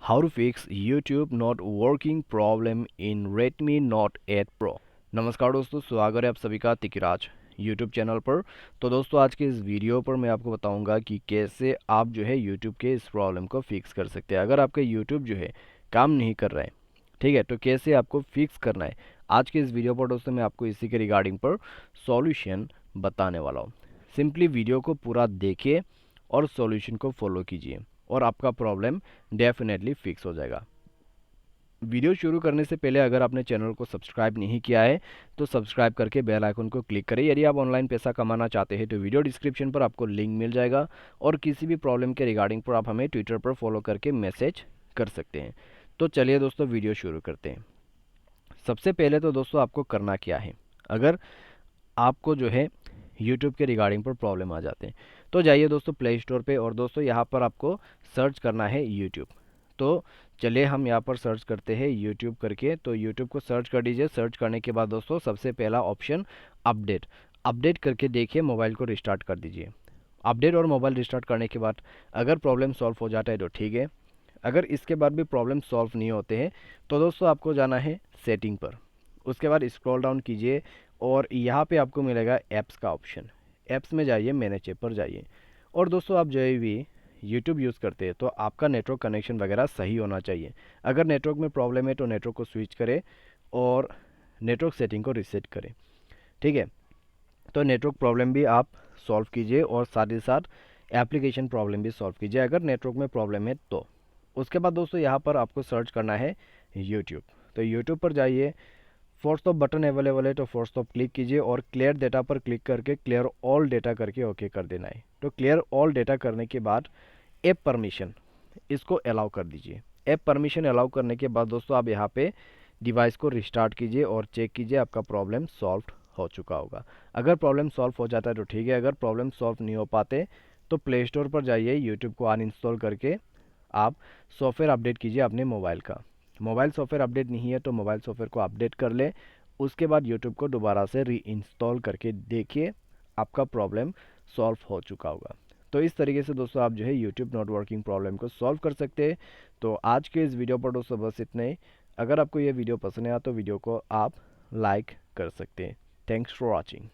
How to fix YouTube not working problem in Redmi Note 8 Pro। नमस्कार दोस्तों, स्वागत है आप सभी का तिकिराज YouTube चैनल पर। तो दोस्तों आज के इस वीडियो पर मैं आपको बताऊंगा कि कैसे आप जो है YouTube के इस प्रॉब्लम को फिक्स कर सकते हैं। अगर आपका YouTube जो है काम नहीं कर रहा है, ठीक है, तो कैसे आपको फिक्स करना है, आज के इस वीडियो पर दोस्तों मैं आपको इसी के रिगार्डिंग पर सॉल्यूशन बताने वाला हूँ। सिंपली वीडियो को पूरा देखिए और सॉल्यूशन को फॉलो कीजिए और आपका प्रॉब्लम डेफिनेटली फिक्स हो जाएगा। वीडियो शुरू करने से पहले अगर आपने चैनल को सब्सक्राइब नहीं किया है तो सब्सक्राइब करके बेल आइकन को क्लिक करें। यदि आप ऑनलाइन पैसा कमाना चाहते हैं तो वीडियो डिस्क्रिप्शन पर आपको लिंक मिल जाएगा और किसी भी प्रॉब्लम के रिगार्डिंग पर आप हमें ट्विटर पर फॉलो करके मैसेज कर सकते हैं। तो चलिए दोस्तों वीडियो शुरू करते हैं। सबसे पहले तो दोस्तों आपको करना क्या है, अगर आपको जो है YouTube के रिगार्डिंग पर प्रॉब्लम आ जाते हैं तो जाइए दोस्तों प्ले स्टोर पे और दोस्तों यहाँ पर आपको सर्च करना है YouTube। तो चलिए हम यहाँ पर सर्च करते हैं YouTube करके। तो YouTube को सर्च कर दीजिए। सर्च करने के बाद दोस्तों सबसे पहला ऑप्शन अपडेट, अपडेट करके देखिए मोबाइल को रिस्टार्ट कर दीजिए। अपडेट और मोबाइल रिस्टार्ट करने के बाद अगर प्रॉब्लम सॉल्व हो जाता है तो ठीक है, अगर इसके बाद भी प्रॉब्लम सॉल्व नहीं होते हैं तो दोस्तों आपको जाना है सेटिंग पर। उसके बाद स्क्रॉल डाउन कीजिए और यहाँ पे आपको मिलेगा ऐप्स का ऑप्शन। ऐप्स में जाइए, मैनेज ऐप पर जाइए और दोस्तों आप जो भी YouTube यूज़ करते हैं तो आपका नेटवर्क कनेक्शन वगैरह सही होना चाहिए। अगर नेटवर्क में प्रॉब्लम है तो नेटवर्क को स्विच करें और नेटवर्क सेटिंग को रीसेट करें, ठीक है। तो नेटवर्क प्रॉब्लम भी आप सॉल्व कीजिए और साथ ही साथ एप्लीकेशन प्रॉब्लम भी सॉल्व कीजिए अगर नेटवर्क में प्रॉब्लम है तो। उसके बाद दोस्तों यहाँ पर आपको सर्च करना है YouTube। तो YouTube पर जाइए, फोर्स ऑफ बटन अवेलेबल है तो फोर्स ऑफ क्लिक कीजिए और क्लियर डेटा पर क्लिक करके क्लियर ऑल डेटा करके ओके कर देना है। तो क्लियर ऑल डेटा करने के बाद ऐप परमिशन इसको अलाउ कर दीजिए। ऐप परमिशन अलाउ करने के बाद दोस्तों आप यहाँ पे डिवाइस को रिस्टार्ट कीजिए और चेक कीजिए आपका प्रॉब्लम सॉल्व हो चुका होगा। अगर प्रॉब्लम सॉल्व हो जाता है तो ठीक है, अगर प्रॉब्लम सॉल्व नहीं हो पाते तो प्ले स्टोर पर जाइए, यूट्यूब को अनइंस्टॉल करके आप सॉफ्टवेयर अपडेट कीजिए अपने मोबाइल का। मोबाइल सॉफ्टवेयर अपडेट नहीं है तो मोबाइल सॉफ्टवेयर को अपडेट कर ले। उसके बाद यूट्यूब को दोबारा से री इंस्टॉल करके देखिए, आपका प्रॉब्लम सॉल्व हो चुका होगा। तो इस तरीके से दोस्तों आप जो है यूट्यूब नॉट वर्किंग प्रॉब्लम को सॉल्व कर सकते हैं। तो आज के इस वीडियो पर दोस्तों बस इतना ही। अगर आपको ये वीडियो पसंद आया तो वीडियो को आप लाइक कर सकते हैं। Thanks for watching.